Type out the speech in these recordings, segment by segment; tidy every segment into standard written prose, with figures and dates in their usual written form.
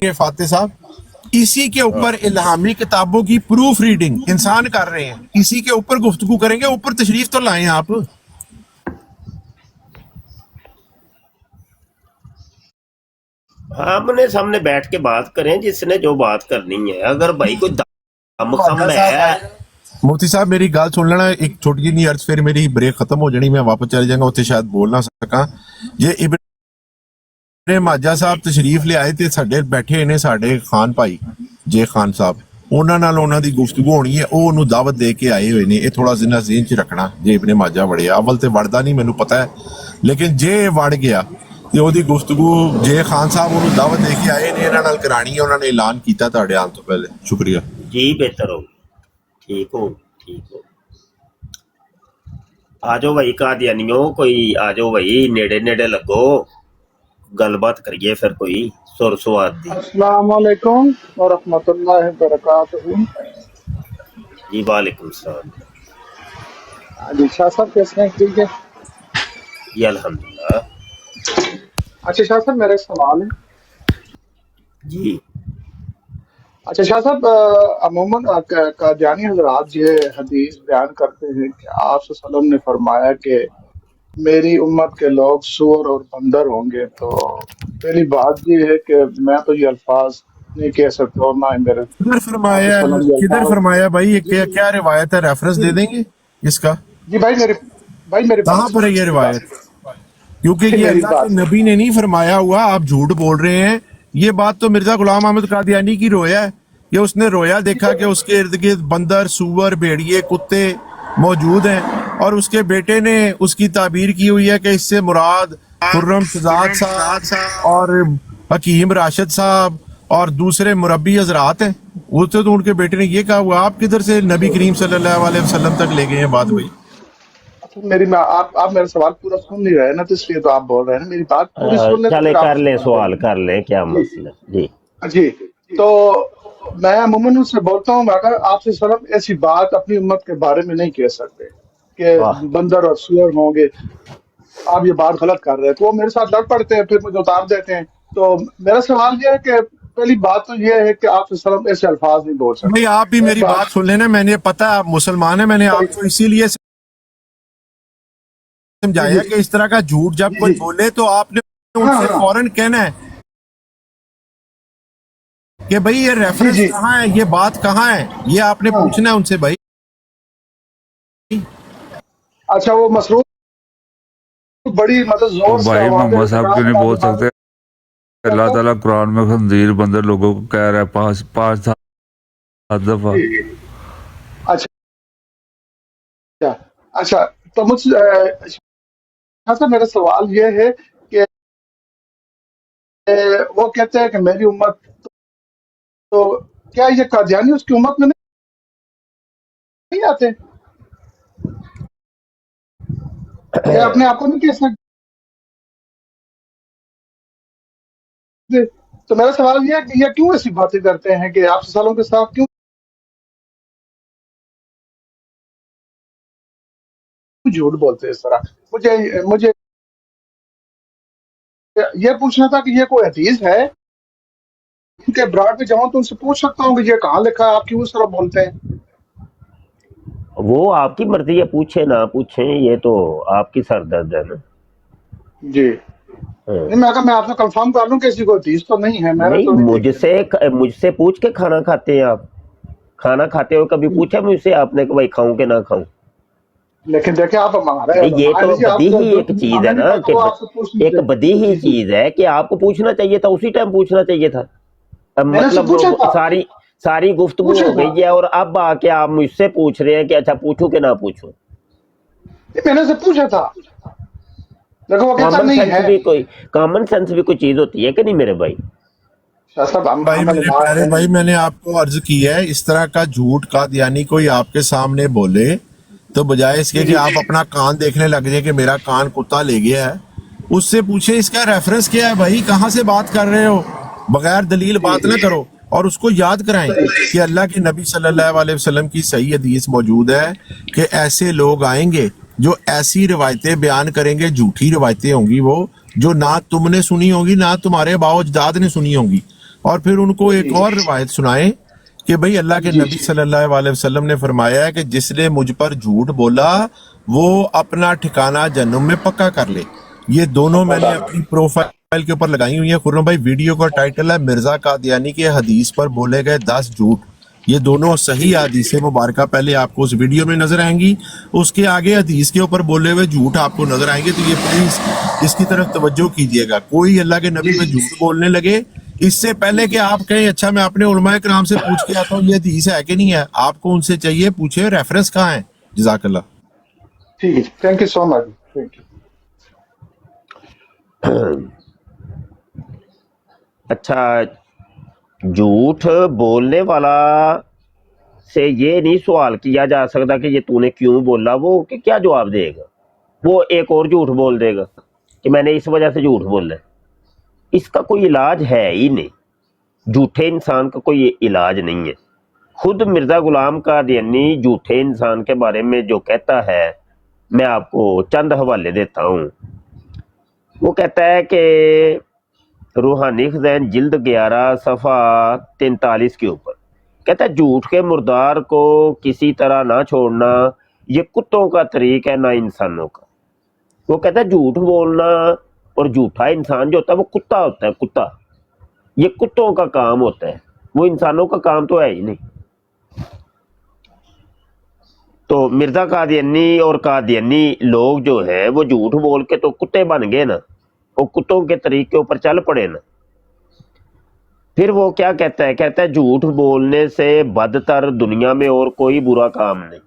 मेरे फाते साहब, इसी के ऊपर इल्हामी किताबों की प्रूफ रीडिंग इंसान कर रहे हैं, इसी के ऊपर गुफ्तगू करेंगे। ऊपर तशरीफ तो लाएं आप। आमने सामने बैठ के बात करें, जिसने जो बात करनी है। अगर भाई कोई दम खम है। मुफ्ती साहब मेरी गल सुन लेना, एक छोटी जी नहीं अर्ज, फिर मेरी ब्रेक खत्म हो जानी, मैं वापस चल जाऊंगा, उत्थे शायद बोल ना सका। जे इब्ने माजा साहब तशरीफ ले आए थे, साडे बैठे ने साडे खान भाई जे खान साहब, ਉਹਨਾਂ ਨਾਲ ਉਹਨਾਂ ਦੀ ਗੁਫ਼ਤਗੂ ਹੋਣੀ ਹੈ, ਉਹ ਉਹਨੂੰ ਦਾਵਤ ਦੇ ਕੇ ਆਏ ਹੋਏ ਨੇ। ਇਹ ਥੋੜਾ ਜਿਹਾ ਜ਼ਹਨ 'ਚ ਰੱਖਣਾ। ਜੇ ਇਬਨੇ ਮਾਜਾ ਵੜਿਆ, ਅਵਲ ਤੇ ਵੜਦਾ ਨਹੀਂ ਮੈਨੂੰ ਪਤਾ ਹੈ, ਲੇਕਿਨ ਜੇ ਵੜ ਗਿਆ ਤੇ ਉਹਦੀ ਗੁਫ਼ਤਗੂ ਜੇ ਖਾਨ ਸਾਹਿਬ ਉਹਨੂੰ ਦਾਵਤ ਦੇ ਕੇ ਆਏ ਨੇ, ਇਹਨਾਂ ਨਾਲ ਕਰਾਣੀ ਹੈ। ਉਹਨਾਂ ਨੇ ਐਲਾਨ ਕੀਤਾ ਤੁਹਾਡੇ ਆਉਣ ਤੋਂ ਪਹਿਲੇ। ਸ਼ੁਕਰੀਆ ਜੀ। बेहतर हो, ठीक हो, ठीक हो। आ जाओ भाई कादियानियों, कोई आ जाओ भाई, नेड़े नेड़े लगो, गलबात करिए फिर कोई सुर सुआद दी। अस्सलाम वालेकुम व रहमतुल्लाहि व बरकातहू। जी वालेकुम सलाम। जी शाह साहब कैसे हैं? ठीक है जी अल्हम्दुलिल्लाह। अच्छा शाह साहब मेरा एक सवाल है। जी अच्छा शाह साहब, अमूमन कादियानी हजरात ये हदीस बयान करते हैं कि आप सल्लल्लाहु अलैहि वसल्लम ने फरमाया कि मेरी उम्मत के लोग सूअर और बंदर होंगे। तो पहली बात ये है कि मैं तो ये अल्फाज नहीं कह सकता, और ना ही मेरे किधर फरमाया, किधर फरमाया भाई? ये क्या क्या रिवायत है? रेफरेंस दे देंगे इसका? जी भाई मेरे कहाँ पर है ये रिवायत? क्योंकि ये अल्लाह के नबी ने नहीं फरमाया हुआ, आप झूठ बोल रहे हैं। ये बात तो मिर्जा गुलाम अहमद कादियानी की रोया है कि उसने रोया देखा कि उसके इर्द गिर्द बंदर, सूअर, भेड़िए, कुत्ते मौजूद हैं, और उसके बेटे ने उसकी ताबीर की हुई है कि इससे मुराद खुर्रम शहजाद साहब और हकीम राशिद साहब और दूसरे मुरब्बी हजरात हैं। वो तो उनके बेटे ने ये कहा हुआ। आप किधर से नबी करीम सल्लल्लाहु अलैहि वसल्लम तक ले गए हैं बात? भाई आप मेरा सवाल पूरा सुन नहीं रहे ना, तो इसलिए तो आप बोल रहे हैं। मेरी बात पूरी सुन ले। चले कर ले सवाल, कर ले, क्या मसला जी। जी तो मैं अमूमन उससे बोलता हूँ, अगर आपसे सलम ऐसी बात अपनी उम्मत के बारे में नहीं कह सकते कि बंदर और सूअर होंगे, आप ये बात गलत कर रहे हैं, तो वो मेरे साथ लड़ पड़ते हैं, फिर मुझे उतार देते हैं। तो मेरा सवाल ये है कि पहली बात तो ये है कि आप सलम ऐसे अल्फाज नहीं बोल सकते। नहीं, आप भी मेरी बात सुन लेना। मैंने पता है आप मुसलमान है, मैंने आपको इसीलिए समझाया कि इस तरह का झूठ जब कोई बोले तो आपने उनसे फौरन कहना है कि भाई ये रेफरेंस कहाँ है, ये बात कहाँ है, ये आपने पूछना है उनसे भाई। अच्छा वो मसरूफ बड़ी मतलब जोर से भाई मोहम्मद साहब क्यों नहीं बोल सकते? अल्लाह ताला कुरान में खंजीर बंदर लोगों को कह रहा है 5-7 दफा। अच्छा तो मुझसे मेरा सवाल ये है कि वो कहते हैं कि मेरी उम्मत, तो क्या ये कादियानी उसकी उम्मत में नहीं आते? ये अपने आप को नहीं कह सकते? तो मेरा सवाल ये है कि ये क्यों ऐसी बातें करते हैं कि आप सालों के साथ क्यों झूठ बोलते हैं इस तरह? मुझे ये पूछना था कि ये कोई हदीस है कि ब्राड पे जाऊं तो उनसे पूछ सकता हूँ कि ये कहाँ लिखा है, आप क्यों इस तरह बोलते हैं? वो आपकी मर्जी है, पूछे ना पूछे, ये तो आपकी सरदर्द है ना जी। नहीं, मैं आपसे कंफर्म कर लूं कि ऐसी कोई हदीस तो नहीं है। नहीं, तो मुझसे पूछ के खाना खाते हैं आप? खाना खाते हो कभी पूछा मुझसे आपने कि भाई खाऊं कि ना खाऊं? लेकिन देखिए आप हमारे ये तो बदीही एक चीज है ना, कि एक बदीही चीज है कि आपको पूछना चाहिए था, उसी टाइम पूछना चाहिए था। मतलब सारी गुफ्तगू हो गई है और अब आके आप मुझसे पूछ रहे हैं कि अच्छा पूछूं कि ना पूछूं? मैंने से पूछा था। देखो वो कहता नहीं है। भी कोई कॉमन सेंस भी कोई चीज होती है कि नहीं मेरे भाई? भाई मैंने आपको अर्ज की है, इस तरह का झूठ कादियानी कोई आपके सामने बोले तो बजाय इसके कि आप अपना कान देखने लग जाए कि मेरा कान कुत्ता ले गया है, उससे पूछे इसका रेफरेंस क्या है भाई, कहाँ से बात कर रहे हो, बगैर दलील बात ना करो। और उसको याद कराएं कि अल्लाह के नबी सल्लल्लाहु अलैहि वसल्लम की सही हदीस मौजूद है कि ऐसे लोग आएंगे जो ऐसी रिवायतें बयान करेंगे, झूठी रिवायतें होंगी वो, जो ना तुमने सुनी होंगी ना तुम्हारे बाओ अजदाद ने सुनी होंगी, اور پھر ان کو ایک جی اور روایت سنائیں کہ بھئی اللہ کے جی نبی صلی اللہ علیہ وسلم نے فرمایا ہے کہ جس نے مجھ پر جھوٹ بولا وہ اپنا ٹھکانہ جہنم میں پکا کر لے. یہ دونوں میں نے اپنی پروفائل کے اوپر لگائی ہوئی ہیں. خرم بھائی ویڈیو کا ٹائٹل ہے مرزا قادیانی کے حدیث پر بولے گئے 10 جھوٹ. یہ دونوں صحیح حدیث مبارکہ پہلے آپ کو اس ویڈیو میں نظر آئیں گی, اس کے آگے حدیث کے اوپر بولے ہوئے جھوٹ آپ کو نظر آئیں گے. تو یہ پلیز اس کی طرف توجہ کیجئے گا. کوئی اللہ کے نبی پہ جھوٹ بولنے لگے اس سے پہلے کہ آپ کہیں اچھا میں اپنے علماء کرام سے پوچھ کے آتا ہوں یہ حدیث ہے کہ نہیں ہے, آپ کو ان سے چاہیے پوچھے ریفرنس کہاں ہے. جزاک اللہ. ٹھیک ہے, thank you so much, thank you. اچھا, جھوٹ بولنے والا سے یہ نہیں سوال کیا جا سکتا کہ یہ تو نے کیوں بولا, وہ کہ کیا جواب دے گا؟ وہ ایک اور جھوٹ بول دے گا کہ میں نے اس وجہ سے جھوٹ بولا ہے. اس کا کوئی علاج ہے ہی نہیں. جھوٹے انسان کا کوئی علاج نہیں ہے. خود مرزا غلام قادیانی جھوٹے انسان کے بارے میں جو کہتا ہے, میں آپ کو چند حوالے دیتا ہوں. وہ کہتا ہے کہ روحانی خزائن جلد 11 صفحہ 43 کے اوپر کہتا ہے جھوٹ کے مردار کو کسی طرح نہ چھوڑنا یہ کتوں کا طریق ہے نہ انسانوں کا. وہ کہتا ہے جھوٹ بولنا اور جھوٹا انسان جو ہوتا ہے وہ کتا ہوتا ہے, کتا. یہ کتوں کا کام ہوتا ہے, وہ انسانوں کا کام تو ہے ہی نہیں. تو مرزا قادیانی اور قادیانی لوگ جو ہیں وہ جھوٹ بول کے تو کتے بن گئے نا, وہ کتوں کے طریق کے اوپر چل پڑے نا. پھر وہ کیا کہتا ہے, کہتا ہے جھوٹ بولنے سے بدتر دنیا میں اور کوئی برا کام نہیں.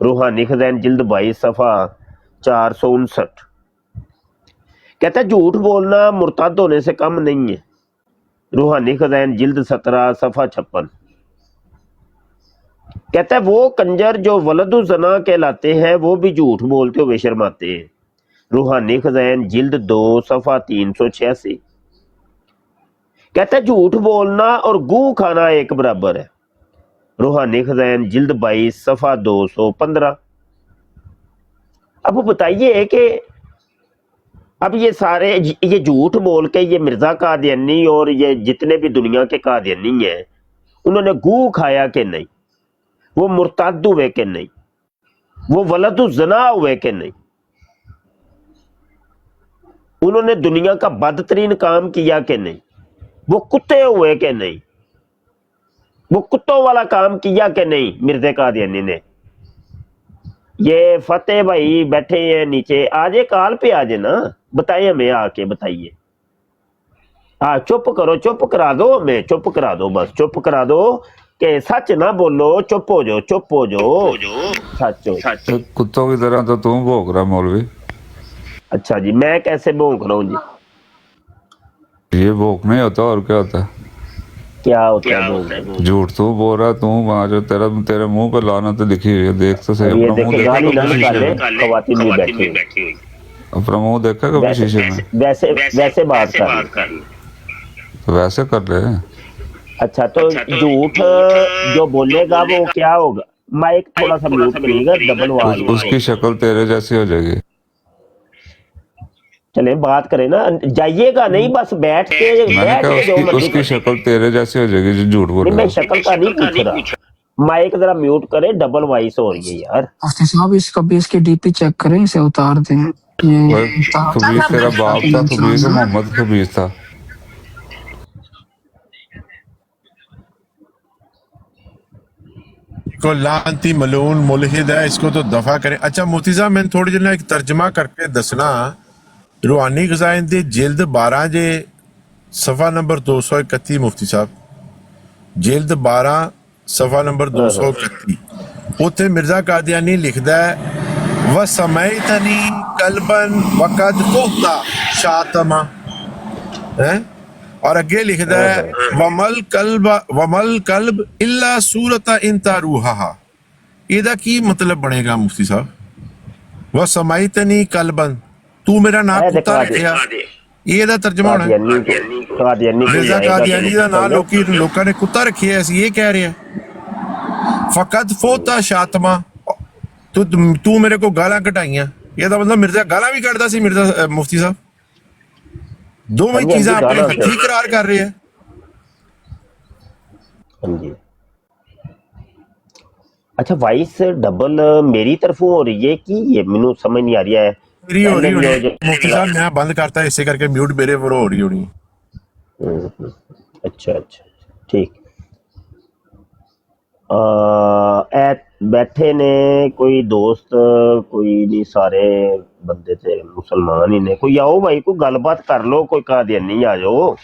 روحانی خزائن جلد 22 صفحہ 459 کہتا ہے جھوٹ بولنا مرتد ہونے سے کم نہیں ہے. روحانی خزائن جلد 17 صفحہ 56 کہتا ہے وہ کنجر جو ولد الزنا کہلاتے ہیں وہ بھی جھوٹ بولتے ہوئے شرماتے ہیں. روحانی خزائن جلد 2 صفحہ 386 کہتا ہے جھوٹ بولنا اور گو کھانا ایک برابر ہے. روحانی خزائن جلد 22 صفحہ 215. اب بتائیے کہ اب یہ سارے یہ جھوٹ بول کے یہ مرزا قادیانی اور یہ جتنے بھی دنیا کے قادیانی ہیں انہوں نے گو کھایا کہ نہیں, وہ مرتد ہوئے کہ نہیں, وہ ولد الزنا ہوئے کہ نہیں, انہوں نے دنیا کا بدترین کام کیا کہ نہیں, وہ کتے ہوئے کہ نہیں, وہ کتوں والا کام کیا کہ نہیں مرزا قادیانی نے. یہ فتح بھائی بیٹھے ہیں نیچے, آجے کال پہ آجے نا, بتائیے ہمیں آ کے بتائیے. ہاں چپ کرو, چپ کرا دو, ہمیں چپ کرا دو, بس چپ کرا دو کہ سچ نہ بولو, چپ ہو جاؤ, چپ ہو جاؤ, سچ ہو. کتوں کی طرح تو تم بھوک رہا مولوی. اچھا جی, میں کیسے بھونک رہا ہوں جی؟ یہ بھوک نہیں ہوتا اور کیا ہوتا ہے؟ کیا ہوتا ہے؟ جھوٹ تو بول رہا تو وہاں جو تیرے منہ پہ لعنت لکھی ہوئی ہے, دیکھ تو صحیح یہ اپنا منہ دیکھیں دیکھا گالی نہ کبھی شیشے نکالے, میں, خواتین بھی بیٹھی ہوئی. اپنا منہ دیکھا کبھی شیشے میں؟ ویسے بات کر لیں. تو ویسے کر لے. اچھا تو جھوٹ جو بولے گا وہ کیا ہوگا؟ مائک تھوڑا سا میوٹ کریے گا, ڈبل آواز اس کی شکل تیرے جیسی ہو جائے گی. چلیں بات کریں نا, جائیے گا نہیں, بس بیٹھ کے میں نے کہا اس کی شکل تیرے جیسی ہو جائے گی جو جھوٹ بول رہا میں ہے. شکل کا نہیں پوچھ رہا, مائک ذرا میوٹ کرے, ڈبل وائس ہو رہی ہے یار. مفتی صاحب اس کبھی اس کی ڈی پی چیک کریں, اسے اتار دیں. خبیث تیرا باپ تھا, خبیث محمد خبیث تھا. کو لعنتی ملعون ملحد ہے, اس کو تو دفع کریں. اچھا مفتی صاحب میں تھوڑی جی ایک ترجمہ کر کے دسنا, روحانی خزائن دی جلد 12 جے صفحہ نمبر 231 مفتی صاحب, جلد 12 صفحہ نمبر 231 اتنے مرزا قادیانی لکھدا ہے وَسَمَيْتَنِي قَلْبًا وَقَدْ قُحْتَ شَاتَمًا, اور اگے لکھدا ہے وَمَلْ قَلْبْ إِلَّا سُورَةَ إِنْتَ رُوحَهَا. یہ کی مطلب بنے گا مفتی صاحب؟ وَسَمَيْتَنِي قَلْبًا, تو میرا نام کتا رکھیا, یہ دا ترجمہ ہونا ہے. مرزا قادیانی دا نام لوکاں نے کتا رکھیا ہے, یہ کہہ رہے ہیں. فقط فوتا شاتما, تو میرے کو گالاں کٹائیاں, یہ دا مطلب مرزا گالاں بھی کٹدا سی مرزا مفتی صاحب. دونوں چیزاں اپنے ہتھی قرار کر رہے ہیں. हाँ जी। अच्छा वॉइस डबल मेरी तरफों हो रही है कि ये मैनू समझ नहीं आ रही है। मेरी हो पहले रही भी होनी वो जो मुफ्ती साहब, मैं बंद करता इसे करके म्यूट मेरे वो हो रही होनी। अच्छा अच्छा ठीक। बैठे ने कोई दोस्त कोई नहीं, सारे बंदे ते मुसलमान ही ने। कोई आओ भाई, कोई गलबात कर लो, कोई कादियानी आ जाओ।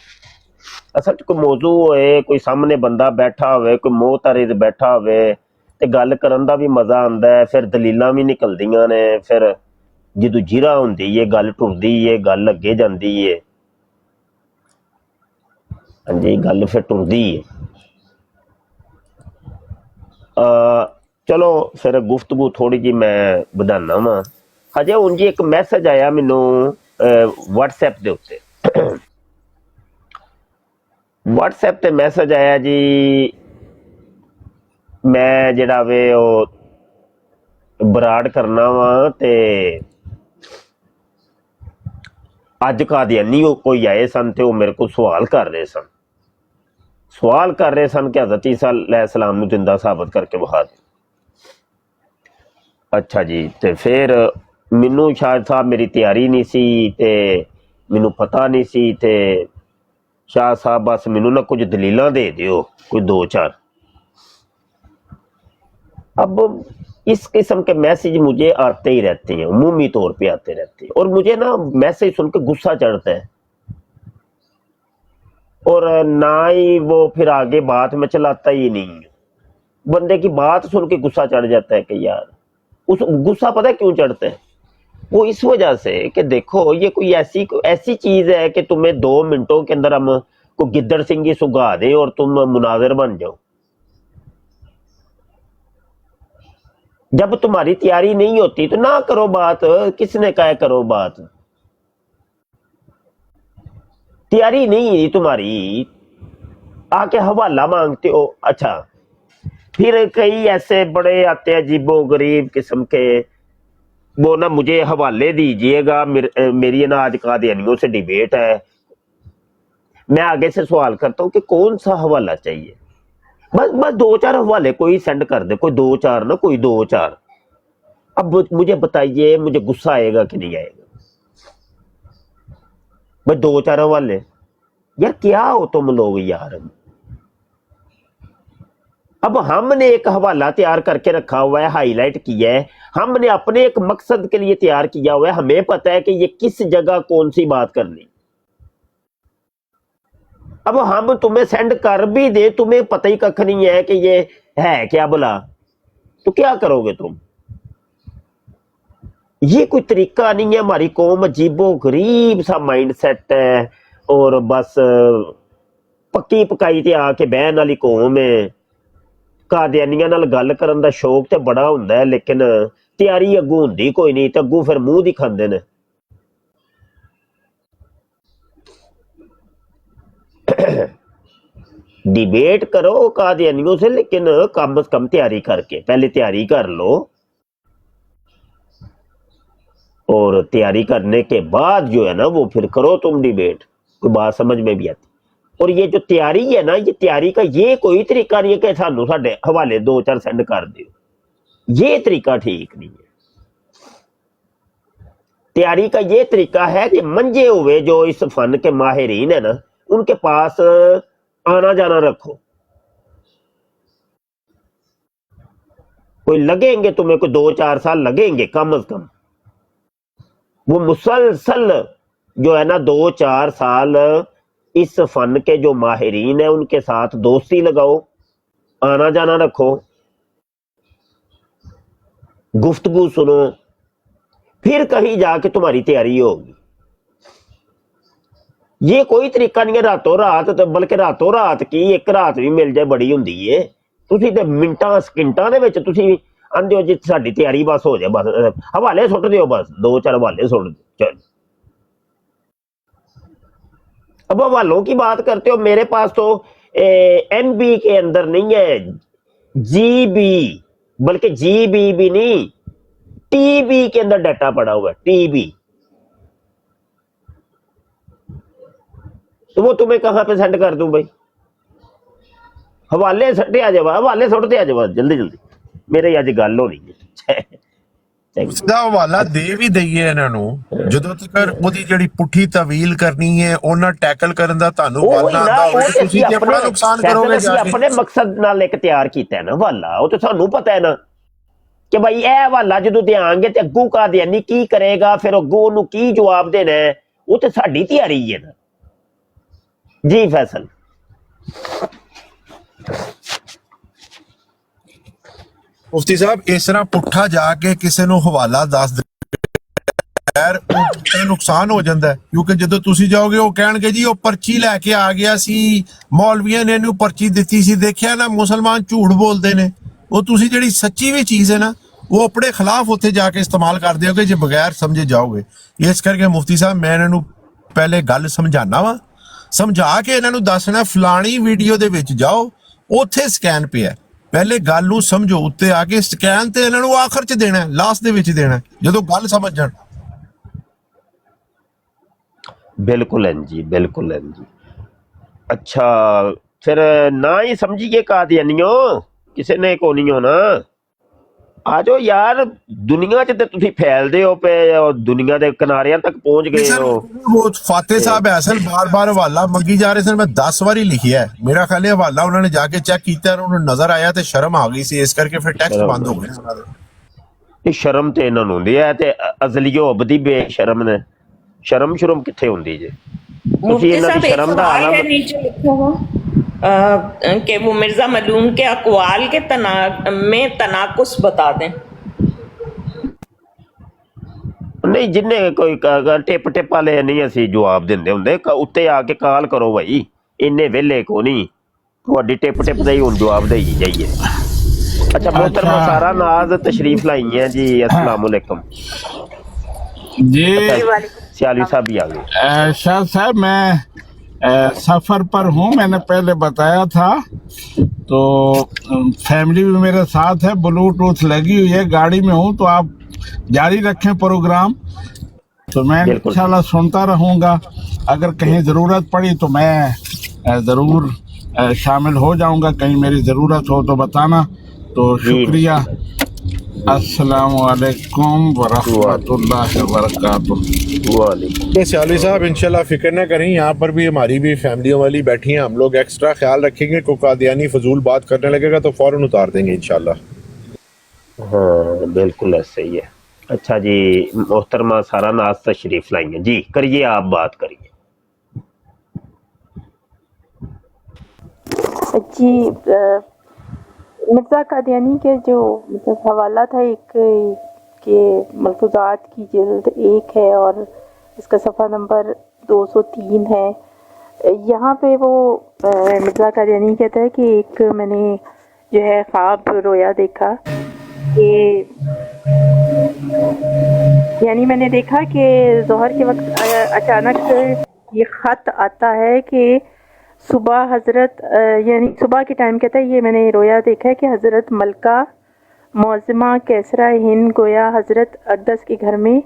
असल च कोई मौजू होए, कोई सामने बंदा बैठा होवे, कोई मोहतारिद बैठा होवे ते गल करन दा भी मजा आंदा है। फिर दलीलां भी निकलदियां ने, फिर जदों जिरा हुंदी है गल टुरदी है, गल अगे जांदी है। हाँ जी, गल फिर टुरदी है। चलो फिर गुफ्तगू थोड़ी जी मैं ਵਧਾਉਣਾ ਵਾ। ਹਜੇ ਹੁਣ ਜੀ ਇੱਕ ਮੈਸੇਜ ਆਇਆ ਮੈਨੂੰ WhatsApp ਦੇ ਉੱਤੇ। WhatsApp ਤੇ ਮੈਸੇਜ ਆਇਆ ਜੀ, ਮੈਂ ਜਿਹੜਾ ਵੇ ਉਹ ਬਰਾੜ ਕਰਨਾ ਵਾ ਤੇ ਅੱਜ ਕਾਦੀਆਨੀ ਕੋਈ ਆਏ ਸਨ ਤੇ ਉਹ ਮੇਰੇ ਕੋਲ ਸਵਾਲ ਕਰ ਰਹੇ ਸਨ। ਸਵਾਲ ਕਰ ਰਹੇ ਸਨ ਕਿ ਹਜ਼ਰਤ ਈਸਾ अलैहिस्सलाम ਨੂੰ ਜਿੰਦਾ ਸਾਬਤ ਕਰਕੇ ਵਿਖਾ ਦੇ। अच्छा जी, तो फिर मैनू शाह साहब मेरी तैयारी नहीं सी ते मैनू पता नहीं सी ते शाह साहब बस मैनू ना कुछ दलीलां दे दियो, कोई दो चार। अब इस किस्म के मैसेज मुझे आते ही रहते हैं, उमूमी तौर पे आते रहते हैं, और मुझे ना मैसेज सुन के गुस्सा चढ़ता है, और ना ही वो फिर आगे बात में चलाता ही नहीं हूं। बंदे की बात सुन के गुस्सा चढ़ जाता है कि यार, उस गुस्सा पता है क्यों चढ़ता है? वो इस वजह से कि देखो ये कोई ऐसी चीज है कि तुम्हें 2 मिनटों के अंदर हम को गिद्दड़ सिंगी सुगा दे और तुम मुनाजिर बन जाओ। जब तुम्हारी तैयारी नहीं होती तो ना करो बात। किसने कहा है करो बात? तैयारी नहीं है तुम्हारी, आके हवाला मांगते हो। अच्छा, फिर कई ऐसे बड़े आते हैं अजीबो गरीब किस्म के, वो ना मुझे हवाले दीजिएगा, मेरी ना आज कादियानियों से डिबेट है। मैं आगे से सवाल करता हूँ कि कौन सा हवाला चाहिए। बस बस 2-4 हवाले कोई सेंड कर दे, कोई 2-4 ना, कोई 2-4। अब मुझे बताइए, मुझे गुस्सा आएगा कि नहीं आएगा? बस 2-4 हवाले। यार क्या हो तुम लोग यार। अब हमने एक हवाला तैयार करके रखा हुआ है, हाईलाइट किया है, हमने अपने एक मकसद के लिए तैयार किया हुआ है। हमें पता है कि ये किस जगह कौन सी बात करनी। अब हम तुम्हें सेंड कर भी दे, तुम्हें पता ही कख नहीं है कि ये है क्या भला, तो क्या करोगे तुम? ये कोई तरीका नहीं है। हमारी कौम अजीबो गरीब सा माइंड सेट है, और बस पक्की पकाई ते आके बहन वाली कौम है। कादियानियां नाल गल करन दा शौक ते बड़ा हुंदा है, लेकिन तैयारी अगू हुंदी कोई नहीं, ते अगू फिर मुंह दिखांदे ने। डिबेट करो कादियानियों से, लेकिन कम से कम तैयारी करके, पहले तैयारी कर लो, और तैयारी करने के बाद जो है ना वो फिर करो तुम डिबेट, कोई बात समझ में भी आती। और ये जो तैयारी है ना, ये तैयारी का ये कोई तरीका नहीं है कि सानू साडे हवाले 2-4 सेंड कर दियो। ये तरीका ठीक नहीं है। तैयारी का ये तरीका है कि मंजे हुए जो इस फन के माहिरीन है ना, उनके पास आना जाना रखो। कोई लगेंगे तुम्हें, कोई 2-4 साल लगेंगे कम से कम। वो मुसलसल जो है ना 2-4 साल इस फन के जो माहिरीन है उनके साथ दोस्ती लगाओ, आना जाना रखो, गुफ्तगू सुनो, फिर कहीं जाके तुम्हारी तैयारी होगी। ये कोई तरीका नहीं है रातों रात, तो बल्कि रातों रात की एक रात भी मिल जाए बड़ी हुंदी है। तुसी ते मिंटां सकिंटां दे विच तुसी आंदे हो जी साडी तैयारी बस हो जाए, बस हवाले सुट दियो, बस 2-4 हवाले सुट दियो। अब हवालों की बात करते हो, मेरे पास तो MB के अंदर नहीं है, GB, बल्कि GB भी नहीं, TB के अंदर डाटा पड़ा हुआ है, TB। तो वो तुम्हें कहां पे सेंड कर दूं भाई? ਹਵਾਲੇ ਸੱਟਿਆ ਜਾਵਾ, ਹਵਾਲੇ ਸੁੱਟਦੇ ਆ ਜਾਵਾ ਜਲਦੀ ਜਲਦੀ, ਮੇਰੇ ਅੱਜ ਗੱਲ ਹੋਣੀ ਹੈ। ਉਸਦਾ ਹਵਾਲਾ ਦੇ ਵੀ ਦਈਏ ਇਹਨਾਂ ਨੂੰ, ਜਦੋਂ ਤੱਕ ਉਹਦੀ ਜਿਹੜੀ ਪੁੱਠੀ ਤਵੀਲ ਕਰਨੀ ਹੈ, ਉਹਨਾਂ ਟੈਕਲ ਕਰਨ ਦਾ ਤੁਹਾਨੂੰ ਉਹ ਬਲ ਨਾ ਨਾ, ਆਉਂਦਾ ਉਹ ਹੋਵੇ, ਤੇ ਤੁਸੀਂ ਤੇ ਆਪਣਾ ਨੁਕਸਾਨ ਕਰੋਗੇ ਜਾ ਕੇ। ਆਪਣੇ ਮਕਸਦ ਨਾਲ ਇੱਕ ਤਿਆਰ ਕੀਤਾ ਹੈ ਨਾ ਹਵਾਲਾ, ਉਹ ਤੇ ਸਾਨੂੰ ਪਤਾ ਹੈ ਨਾ ਕਿ ਭਾਈ ਇਹ ਹਵਾਲਾ ਜਦੋਂ ਦਿਆਂਗੇ ਤੇ ਅੱਗੂ ਕਾਦੀਆਨੀ ਕੀ ਕਰੇਗਾ, ਫਿਰ ਅੱਗੂ ਉਹਨੂੰ ਕੀ ਜਵਾਬ ਦੇਣਾ ਹੈ, ਉਹ ਤੇ ਸਾਡੀ ਤਿਆਰੀ ਹੈ ਨਾ ਜੀ ਫੈਸਲ। ਮੁਫਤੀ ਸਾਹਿਬ ਇਸ ਤਰ੍ਹਾਂ ਪੁੱਠਾ ਜਾ ਕੇ ਕਿਸੇ ਨੂੰ ਹਵਾਲਾ ਦੱਸ ਦੇ ਯਾਰ, ਉਹ ਨੁਕਸਾਨ ਹੋ ਜਾਂਦਾ ਹੈ, ਕਿਉਂਕਿ ਜਦੋਂ ਤੁਸੀਂ ਜਾਓਗੇ ਉਹ ਕਹਿਣਗੇ ਜੀ ਉਹ ਪਰਚੀ ਲੈ ਕੇ ਆ ਗਿਆ ਸੀ, ਮੌਲਵੀਆਂ ਨੇ ਇਹਨੂੰ ਪਰਚੀ ਦਿੱਤੀ ਸੀ, ਦੇਖਿਆ ਨਾ ਮੁਸਲਮਾਨ ਝੂਠ ਬੋਲਦੇ ਨੇ। ਉਹ ਤੁਸੀਂ ਜਿਹੜੀ ਸੱਚੀ ਵੀ ਚੀਜ਼ ਹੈ ਨਾ, ਉਹ ਆਪਣੇ ਖਿਲਾਫ ਉੱਥੇ ਜਾ ਕੇ ਇਸਤੇਮਾਲ ਕਰਦੇ ਹੋਗੇ ਜੇ ਬਗੈਰ ਸਮਝੇ ਜਾਓਗੇ। ਇਸ ਕਰਕੇ ਮੁਫਤੀ ਸਾਹਿਬ ਮੈਂ ਇਹਨਾਂ ਨੂੰ ਪਹਿਲੇ ਗੱਲ ਸਮਝਾਣਾ ਵਾ, ਸਮਝਾ ਕੇ ਇਹਨਾਂ ਨੂੰ ਦੱਸਣਾ ਫਲਾਣੀ ਵੀਡੀਓ ਦੇ ਵਿੱਚ ਜਾਓ, ਉੱਥੇ ਸਕੈਨ ਪਿਆ, ਪਹਿਲੇ ਗੱਲ ਨੂੰ ਸਮਝੋ, ਉੱਤੇ ਆ ਕੇ ਸਕੈਨ ਤੇ ਇਹਨਾਂ ਨੂੰ ਆਖਰ ਚ ਦੇਣਾ, ਲਾਸਟ ਦੇ ਵਿੱਚ ਦੇਣਾ, ਜਦੋਂ ਗੱਲ ਸਮਝ ਜਾਣ। ਬਿਲਕੁਲ ਹੈ ਜੀ, ਬਿਲਕੁਲ ਹੈ ਜੀ। ਅੱਛਾ ਫਿਰ ਨਾ ਹੀ ਸਮਝੀਏ ਕਾਦੀਆਨੀਓ, ਕਿਸੇ ਨੇ ਕੋ ਨਹੀਂ ਹੋਣਾ। ਆ ਜਾਓ ਯਾਰ, ਦੁਨੀਆ 'ਚ ਤੇ ਤੁਸੀਂ ਫੈਲਦੇ ਹੋ ਪਏ, ਦੁਨੀਆ ਦੇ ਕਿਨਾਰਿਆਂ ਤੱਕ ਪਹੁੰਚ ਗਏ ਹੋ। ਉਹ ਫਾਤੇ ਸਾਹਿਬ ਐਸਨ ਬਾਰ-ਬਾਰ ਹਵਾਲਾ ਮੰਗੀ ਜਾ ਰਹੇ ਸਨ, ਮੈਂ 10 ਵਾਰੀ ਲਿਖਿਆ ਹੈ, ਮੇਰਾ ਖਿਆਲ ਹੈ ਹਵਾਲਾ ਉਹਨਾਂ ਨੇ ਜਾ ਕੇ ਚੈੱਕ ਕੀਤਾ, ਉਹਨਾਂ ਨੂੰ ਨਜ਼ਰ ਆਇਆ ਤੇ ਸ਼ਰਮ ਆ ਗਈ ਸੀ, ਇਸ ਕਰਕੇ ਫਿਰ ਟੈਕਸਟ ਬੰਦ ਹੋ ਗਏ ਉਹਨਾਂ ਦੇ। ਇਹ ਸ਼ਰਮ ਤੇ ਇਹਨਾਂ ਨੂੰ ਹੁੰਦੀ ਹੈ, ਤੇ ਅਜ਼ਲੀਓ ਅਬਦੀ ਬੇਸ਼ਰਮ ਨੇ, ਸ਼ਰਮ ਸ਼ਰਮ ਕਿੱਥੇ ਹੁੰਦੀ ਜੇ? ਤੁਸੀਂ ਇਹਨਾਂ ਦੀ ਸ਼ਰਮ ਦਾ ਆਲਮ नीचे लिखा हुआ कि वो मिर्जा मलूम के अकवाल के में तनाकुस बता दें। ਨਹੀਂ, ਜਿੰਨੇ ਕੋਈ ਟਿਪ ਟਿਪ ਵਾਲੇ ਨਹੀਂ ਅਸੀਂ ਜਵਾਬ ਦਿੰਦੇ ਹੁੰਦੇ, ਉੱਤੇ ਆ ਕੇ ਕਾਲ ਕਰੋ ਭਾਈ, ਇੰਨੇ ਵਿਹਲੇ ਕੋ ਨਹੀਂ, ਤੁਹਾਡੀ ਟਿਪ ਟਿਪ ਦਾ ਹੀ ਹੁਣ ਜਵਾਬ ਦੇਈ ਜਾਈਏ। ਅੱਛਾ मोहतरमा सारा नाज तशरीफ लाई है जी, अस्सलाम वालेकुम जी। सियाली साहब भी आ गए। शाह साहब मैं सफ़र पर हूँ, मैंने पहले बताया था, तो फैमिली भी मेरे साथ है, ब्लूटूथ लगी हुई है, गाड़ी में हूँ, तो आप जारी रखें प्रोग्राम, तो मैं इंशाल्लाह सुनता रहूँगा। अगर कहीं ज़रूरत पड़ी तो मैं ज़रूर शामिल हो जाऊँगा, कहीं मेरी ज़रूरत हो तो बताना। तो शुक्रिया, अस्सलाम वालेकुम वरहमतुल्लाहि वबरकातुहू। सियाली साहब इंशाल्लाह फिक्र न करें, यहाँ पर भी हमारी भी फैमिलियों वाली बैठी हैं, हम लोग एक्स्ट्रा ख्याल रखेंगे, कोई कादियानी फजूल बात करने लगेगा तो फौरन उतार देंगे इंशाल्लाह। हाँ बिल्कुल ऐसे ही है। अच्छा जी, मोहतरमा सारा नाज तशरीफ लाई है जी, करिए आप बात करिए जी। मिर्ज़ा कादियानी के जो मतलब हवाला था एक के मलफूज़ात की जिल्द 1 है और इसका सफ़ा नंबर 203 है। यहाँ पे वो मिर्ज़ा कादियानी कहता है कि एक मैंने जो है ख्वाब रोया देखा कि यानी मैंने देखा कि ज़ोहर के वक्त अचानक ये ख़त आता है कि सुबह हज़रत यानी सुबह के टाइम कहता है, ये मैंने रोया देखा है कि हज़रत मलका मौज़मा कैसरा हिंद गोया हज़रत अक़दस के घर में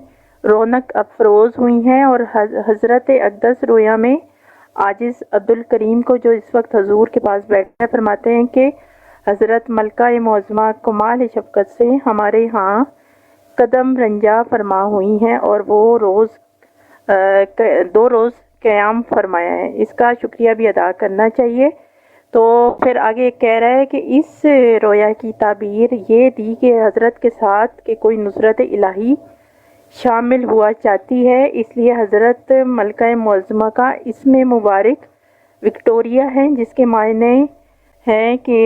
रौनक अफरोज़ हुई हैं, और हज़रत अक़दस रोया में आजिज़ अब्दुल करीम को जो इस वक्त हजूर के पास बैठे हैं फरमाते हैं कि हज़रत मलका मौज़मा कमाल शफ़क़त से हमारे यहाँ कदम रंजा फरमा हुई हैं, और वो रोज़ 2 रोज़ क़याम फरमाया है, इसका शुक्रिया भी अदा करना चाहिए। तो फिर आगे कह रहा है कि इस रोया की ताबीर ये दी कि हज़रत के साथ कि कोई नुसरत इलाही शामिल हुआ चाहती है, इसलिए हज़रत मलका मौज़मा का इसमें मुबारक विक्टोरिया है, जिसके मायने हैं कि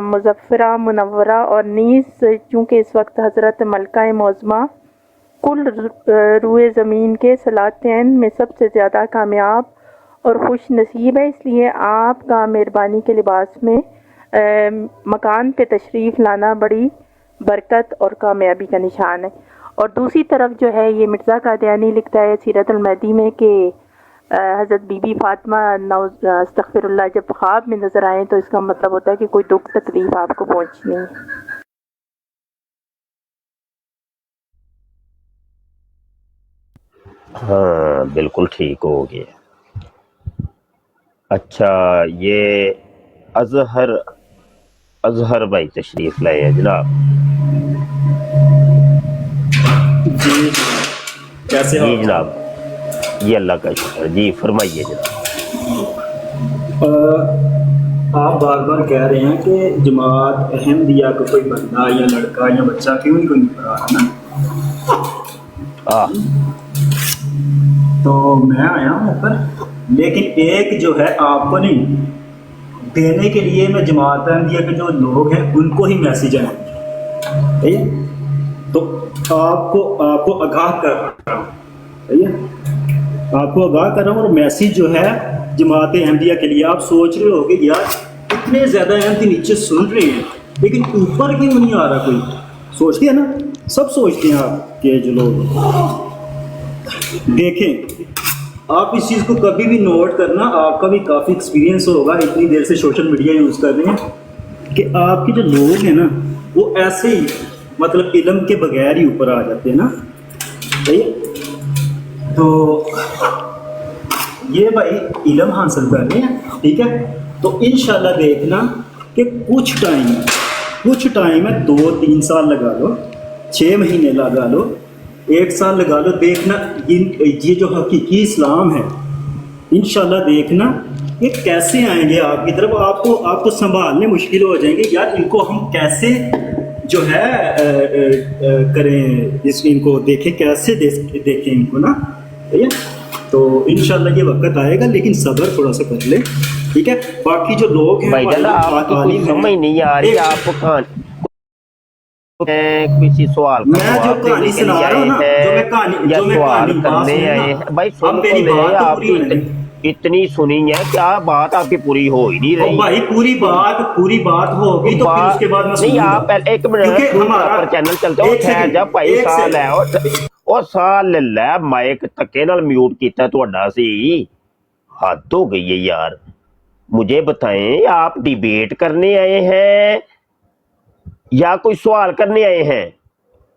मुज़फ़्फ़रा मुनव्वरा, और नीस चूँकि इस वक्त हज़रत मलका मौज़मा कुल रूए ज़मीन के सलातैन में सबसे ज़्यादा कामयाब और खुश नसीब है, इसलिए आपका मेहरबानी के लिबास में मकान पे तशरीफ़ लाना बड़ी बरकत और कामयाबी का निशान है। और दूसरी तरफ जो है ये मिर्ज़ा कादियानी लिखता है सीरत अल-महदी में कि हज़रत बीबी फ़ातिमा अस्तग़फ़िरुल्लाह जब ख्वाब में नज़र आए तो इसका मतलब होता है कि कोई दुख तकलीफ़ आपको पहुँचनी है। हाँ बिल्कुल ठीक हो गया। अच्छा ये अजहर भाई तशरीफ लाए हैं जनाब। जी कैसे हो जी जनाब, ये अल्लाह का शुक्र। जी फरमाइए जनाब। आप बार बार कह रहे हैं कि जमात अहमदिया को कोई बंदा या लड़का या बच्चा क्यों नहीं पढ़ा है ना, तो मैं आया हूँ ऊपर, लेकिन एक जो है आपको नहीं देने के लिए मैं जमात अहमदिया के जो लोग हैं उनको ही मैसेज है, ठीक है? तो आपको आगाह कर रहा हूँ, ठीक है? आपको आगाह कर रहा हूँ। और मैसेज जो है जमात अहमदिया के लिए, आप सोच रहे हो कि यार इतने ज़्यादा अहमदी नीचे सुन रहे हैं लेकिन ऊपर क्यों नहीं आ रहा कोई, सोचते हैं ना, सब सोचते हैं आपके जो लोग। देखें आप इस चीज़ को कभी भी नोट करना, आपका भी काफ़ी एक्सपीरियंस होगा, इतनी देर से सोशल मीडिया यूज़ कर रहे हैं, कि आपके जो लोग हैं ना वो ऐसे ही मतलब इल्म के बगैर ही ऊपर आ जाते हैं ना, सही है? तो ये भाई इल्म हासिल कर रहे हैं, ठीक है? तो इंशाल्लाह देखना कि कुछ टाइम है, 2-3 साल लगा लो, 6 महीने लगा लो, 1 साल लगा लो, देखना ये जो हकीकी इस्लाम है इंशाल्लाह देखना ये कैसे आएंगे आपकी तरफ। आपको संभालने मुश्किल हो जाएंगे, यार इनको हम कैसे जो है करें, इनको देखें, कैसे देखें इनको ना, ठीक है? तो इंशाल्लाह ये वक्त आएगा, लेकिन सब्र थोड़ा सा कर ले, ठीक है? बाकी जो लोग हैं भाई जान आपकी कोई समझ नहीं आ रही, आप किसी सवाल का मैं जो कहानी सुना रहा हूँ ना, जो मैं कहानी करने आए हैं भाई, सुन तो ले, आपकी इतनी सुनी है, क्या बात आपकी पूरी हो ही नहीं रही भाई? पूरी बात होगी तो फिर उसके बाद मैं नहीं, आप पहले एक मिनट हमारा चैनल चलता है, ठहर जा भाई, साल है और साल ले माइक धक्के नाल म्यूट कीता ਤੁਹਾਡਾ ਸੀ, हद हो गई है यार। मुझे बताएं आप डिबेट करने आए हैं या कोई सवाल करने आए हैं?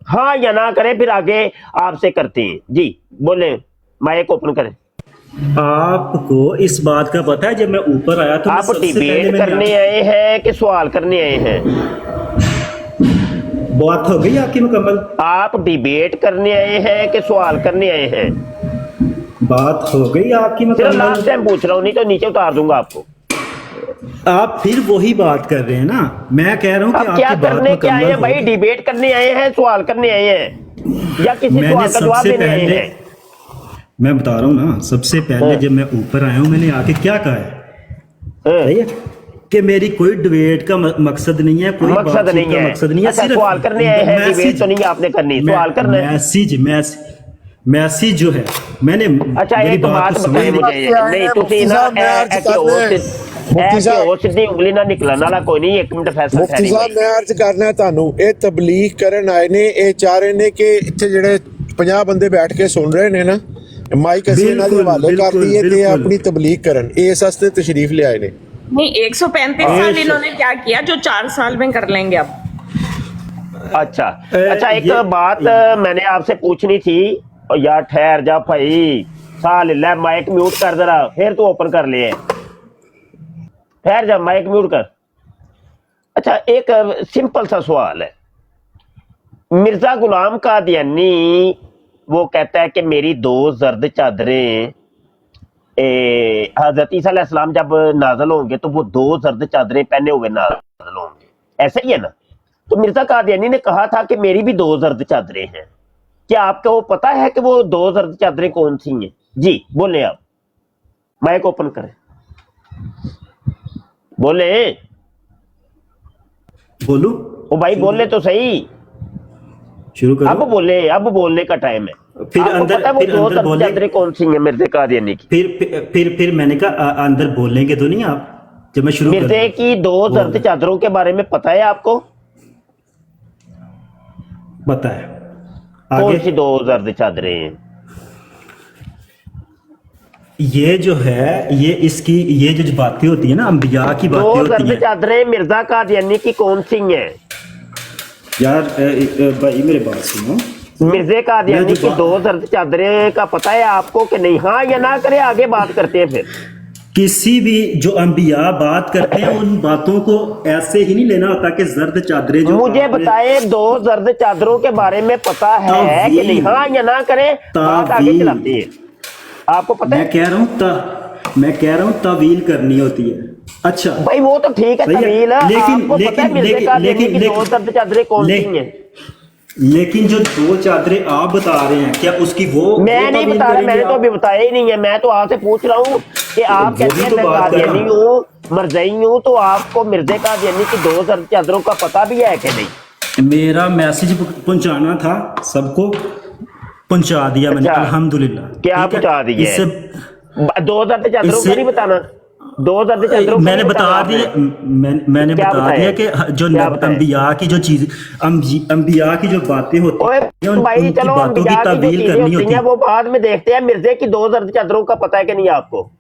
हाँ या ना करें, फिर आगे आपसे करते हैं। जी बोले, माइक ओपन करें। आपको इस बात का पता है जब मैं ऊपर आया तो आप डिबेट करने आए हैं कि सवाल करने आए हैं? बात हो गई आपकी मुकम्मल? आप डिबेट करने आए हैं कि सवाल करने आए हैं? बात हो गई आपकी मुकम्मल? लास्ट टाइम पूछ रहा हूँ, नहीं तो नीचे उतार दूंगा आपको। आप फिर वही बात कर रहे हैं ना, मैं कह रहा हूँ कि आप क्या करने के आए हैं भाई? डिबेट करने आए हैं, सवाल करने आए हैं या किसी सवाल का जवाब देने आए हैं? मैं बता रहा हूँ ना, सबसे पहले जब मैं ऊपर आया हूँ मैंने आके क्या कहा है, सही है? कि मेरी कोई डिबेट का मकसद नहीं है, कोई मकसद नहीं है, सिर्फ सवाल करने आए हैं, डिबेट तो नहीं आपने करनी, सवाल करना है। मैसेज जो है मैंने, अच्छा एक बात बताइए मुझे, नहीं तुसी ना ਸਿੱਧੀ ਉਂਗਲੀ ਨਾਲ ਨਿਕਲਣ ਵਾਲਾ ਕੋਈ ਨਹੀਂ, 1 ਮਿੰਟ ਫੈਸਲਾ ਮੁਫਤੀ ਸਾਹਿਬ ਮੈਂ ਅਰਜ਼ ਕਰਨਾ ਤੁਹਾਨੂੰ, ਇਹ ਤਬਲੀਗ ਕਰਨ ਆਏ ਨੇ, ਇਹ ਚਾਹ ਰਹੇ ਨੇ ਕਿ ਇੱਥੇ ਜਿਹੜੇ 50 ਬੰਦੇ ਬੈਠ ਕੇ ਸੁਣ ਰਹੇ ਨੇ ਨਾ, ਮਾਈਕ ਅਸੀਂ ਇਹਨਾਂ ਦੇ ਹਵਾਲੇ ਕਰ ਦਈਏ ਤੇ ਆਪਣੀ ਤਬਲੀਗ ਕਰਨ, ਇਸ ਵਾਸਤੇ ਤਸ਼ਰੀਫ ਲਿਆਏ ਨੇ। नहीं 135 साल इन्होंने क्या किया जो 4 साल में कर लेंगे अब। अच्छा एक बात मैंने आपसे पूछनी थी, और यार ठहर जा भाई, साल ले, माइक म्यूट कर जरा, फिर तू ओपन कर ले, ठहर जा, माइक म्यूट कर। अच्छा एक सिंपल सा सवाल है, मिर्जा गुलाम कादियानी वो कहता है कि मेरी 2 जर्द चादरें हजरत ईसा अलैहिस्सलाम जब नाज़िल होंगे तो वो 2 जर्द चादरें पहने हुए नाज़िल होंगे, ऐसा ही है ना? तो मिर्जा कादियानी ने कहा था कि मेरी भी 2 जर्द चादरें हैं, क्या आपको वो पता है कि वो 2 जर्द चादरें कौन सी हैं? जी बोले, आप माइक ओपन करें, बोले। बोलू ओ भाई बोले तो सही, शुरू करो। अब बोले, अब बोलने का टाइम है। फिर आपको अंदर, पता है वो फिर 2 अंदर बोले, चादरें कौन सी हैं मिर्जे कादियानी की? फिर मैंने कहा अंदर बोलेंगे तो नहीं आप, जब मैं शुरू मिर्जे की 2 जर्द चादरों के बारे में पता है आपको? पता है। कौन सी 2 जर्द चादरें हैं? ये जो है ये जो बातें होती है ना, अंबिया की बातें होती हैं। 2 जर्द चादरें मिर्जा कादियानी की कौन सी हैं? यार भाई मेरे बात सुनो, मिर्जे कादियानी की 2 जर्द चादरें का पता है आपको कि नहीं? हाँ या ना करे, आगे बात करते हैं फिर। किसी भी जो अंबिया बात करते हैं उन बातों को ऐसे ही नहीं लेना होता कि जर्द चादरें जो मुझे आपने- बताए 2 जर्द चादरों के बारे में पता है कि नहीं? हाँ या ना करें, बात आगे तावील। चलाते हैं। आपको पता मैं है कह रहा हूँ तावील करनी होती है। अच्छा भाई, वो तो ठीक है सही है, तवील, लेकिन- आपको पता है लेकिन- मिर्जे लेकिन- का देने लेकिन- की 2 लेकिन- जर्द चादरें कौन ले- सी हैं? लेकिन जो 2 चादरें आप बता रहे हैं क्या उसकी वो मैं वो नहीं तावील बता रहा, करेंगे मैंने तो आप? अभी बताया ही नहीं है। मैं तो आपसे पूछ रहा हूँ कि आप वो कहते भी हैं तो मैं बात कर रहा कादियानी हूँ। हूँ, मरजई हूँ, तो आपको मिर्जे कादियानी की 2 जर्द चादरों का पता भी है कि नहीं? मेरा मैसेज पहुंचाना था, सबको पहुंचा दिया मैंने, अच्छा। अल्हम्दुलिल्लाह। क्या ठीक है? पहुंचा दिया? इससे 2 जर्द चादरों का इससे- नहीं बताना, 2 जर्द चादरों का मैंने नहीं बता बताना दिया, आपने। मैंने क्या बता बताया? दिया कि जो क्या बताया? अंबिया की जो चीज अंबिया की जो बातें होती ओए हैं भाई उनकी चलो, बातों की अंबिया की जो तावील चीजें करनी होती होती हैं है। वो बाद में देखते हैं। मिर्जे की 2 जर्द चादरों का पता है कि नहीं आपको?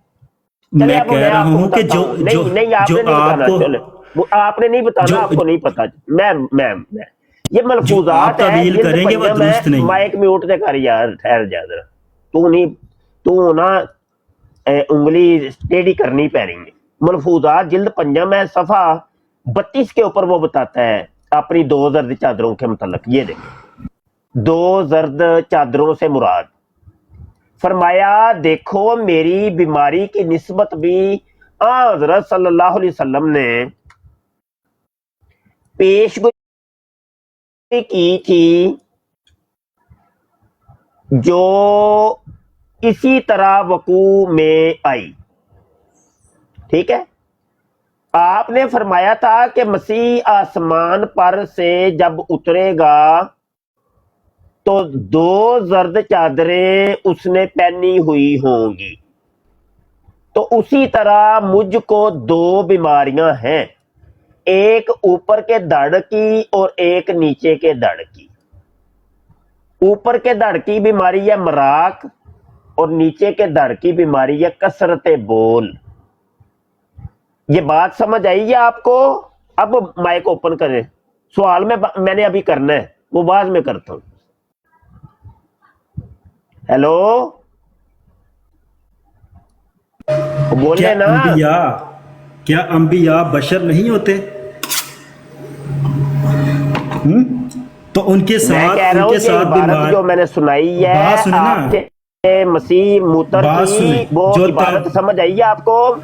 चलिए, मैं अब कह रहा आपको हूँ कि बताता जो हूँ। जो नहीं आपने जो नहीं बताना, आपको चलो वो आपने नहीं बताना, जो- आपको नहीं पता। मैं ये जो मलफूजात आप है, तावील जिल्द करेंगे वो पंजम दुरुस्त है। नहीं है। माइक म्यूट से कर यार, ठहर जा जरा। तू ना उंगली टेढ़ी करनी पै रही है। मलफूजात जिल्द पंजम है, सफा 32 के ऊपर वो बताता है अपनी 2 जर्द चादरों के मतलब। ये देखो, 2 जर्द चादरों से मुराद, फरमाया देखो मेरी बीमारी की निस्बत भी हज़रत सल्लल्लाहु अलैहि वसल्लम ने पेशगोई की थी, जो इसी तरह वकू में आई। ठीक है, आपने फरमाया था कि मसीह आसमान पर से जब उतरेगा तो 2 जर्द चादरें उसने पहनी हुई होंगी। तो उसी तरह मुझको 2 बीमारियां हैं, एक ऊपर के धड़ की और एक नीचे के धड़ की। ऊपर के धड़ की बीमारी है मराक और नीचे के धड़ की बीमारी है कसरत बोल। ये बात समझ आई है आपको? अब माइक ओपन करें, सवाल में मैंने अभी करना है, वो बाद में करता हूं। हेलो, बोले ना। क्या अंबिया बशर नहीं होते? तो उनके मैं साथ कह रहा हूं उनके ये साथ इबारत बीमार जो मैंने सुनाई है बात सुने ना। आपके मसीह मूतर बात की, सुने। वो जो इबारत समझ आई है आपको?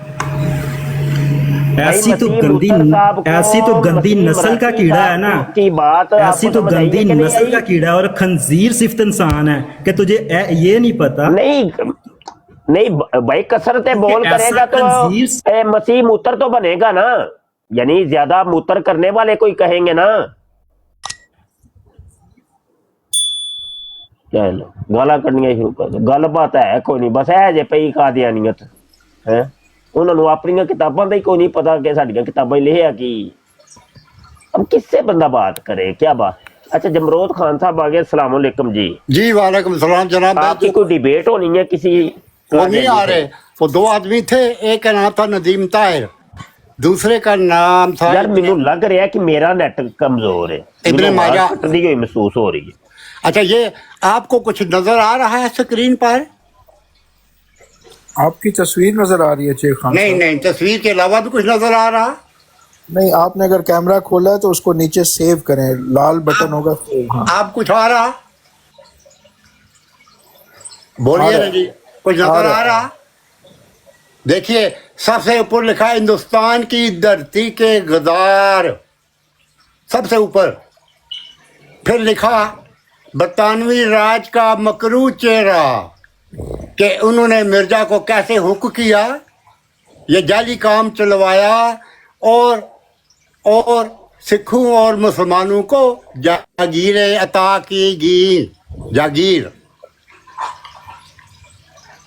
ऐसी तो मसीह गंदी मूतर साहब को, ऐसी तो गंदी मसीह नस्ल का मराठी कीड़ा है ना, साहब की बात ऐसी आपको तो समझ आई है गंदी कि नहीं नस्ल आई? का कीड़ा है और खंजीर सिर्फ इंसान है कि तुझे ये नहीं पता। नहीं भाई, कसरत बोल ऐसा करेगा तो मसीह मूतर तो बनेगा ना, यानी ज्यादा मूतर करने वाले कोई कहेंगे ना। चलो गाला कढ़नियां शुरू कर दो, गल बात है कोई नहीं, बस है जे पई कादियानियत है। उन्होंने अपनी किताबों का ही कोई नहीं पता कि साडियां किताबां लिखिया की। अब किससे बंदा बात करे, क्या बात। अच्छा, जमरोद खान साहब आ गए, अस्सलाम वालेकुम जी। जी वालेकुम सलाम जनाब। आपकी कोई डिबेट होनी है किसी? वो नहीं आ रहे, वो 2 आदमी थे, एक का नाम था नदीम ताहिर, दूसरे का नाम था यार मैनू लग रहा है कि मेरा नेट कमजोर है, इब्न माजा कटदी हुई महसूस हो रही है। अच्छा, ये आपको कुछ नजर आ रहा है स्क्रीन पर? आपकी तस्वीर नजर आ रही है शेख खान नहीं साहब? नहीं, तस्वीर के अलावा भी कुछ नजर आ रहा? नहीं, आपने अगर कैमरा खोला है तो उसको नीचे सेव करें, लाल बटन होगा सेव। हाँ। आप कुछ आ रहा? बोलिए ना जी, कुछ नजर आ रहा? देखिए, सबसे ऊपर लिखा है हिंदुस्तान की धरती के गद्दार, सबसे ऊपर। फिर लिखा बरतानवी राज का मकरू चेहरा, कि उन्होंने मिर्जा को कैसे हुक्म किया, ये जाली काम चलवाया और सिखों और मुसलमानों को जागीरें अता की। जागीर।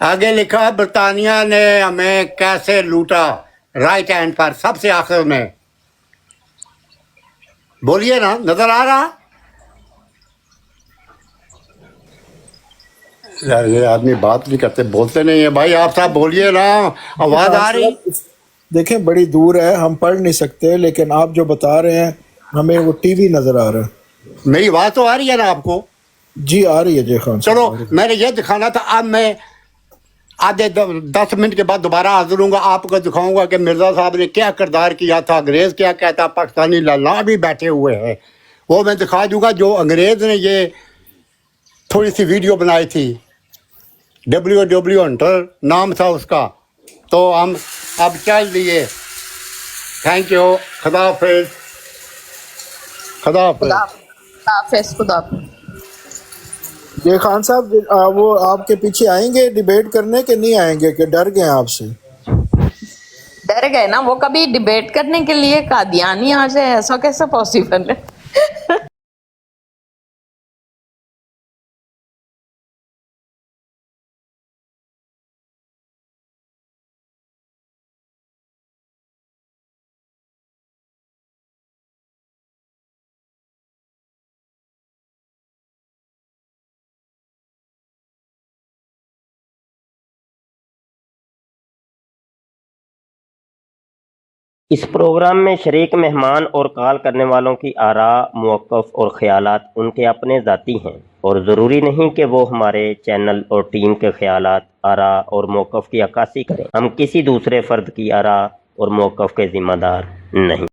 आगे लिखा बरतानिया ने हमें कैसे लूटा, राइट हैंड पर सबसे आखिर में। बोलिए ना, नजर आ रहा? यार ये आदमी बात नहीं करते, बोलते नहीं है भाई। आप साहब बोलिए ना, आवाज आ रही? देखें, बड़ी दूर है, हम पढ़ नहीं सकते, लेकिन आप जो बता रहे हैं हमें वो टीवी नजर आ रहा है। मेरी आवाज तो आ रही है ना आपको? जी आ रही है जी खान। चलो, मैंने ये दिखाना था। अब मैं आधे 10 मिनट के बाद दोबारा हाजिर हूँगा, आपको दिखाऊंगा कि मिर्ज़ा साहब ने क्या किरदार किया था, अंग्रेज़ क्या कहता, पाकिस्तानी लल्ला भी बैठे हुए हैं, वो मैं दिखा दूंगा। जो अंग्रेज़ ने ये थोड़ी सी वीडियो बनाई थी, WW हंटर नाम था उसका, तो हम अब चल दिए। थैंक यू, खुदा हाफिज़, खुदा हाफिज़। खुदा। ये खान साहब वो आपके पीछे आएंगे डिबेट करने के नहीं आएंगे, कि डर गए आपसे? डर गए ना, वो कभी डिबेट करने के लिए कादियानी आ जाए, ऐसा कैसे पॉसिबल है? इस प्रोग्राम में शरीक मेहमान और कॉल करने वालों की आरा, मौक़िफ़ और ख़यालात उनके अपने ज़ाती हैं और ज़रूरी नहीं कि वो हमारे चैनल और टीम के ख़यालात, आरा और मौक़िफ़ की अक्कासी करें। हम किसी दूसरे फ़र्द की आरा और मौक़िफ़ के ज़िम्मेदार नहीं।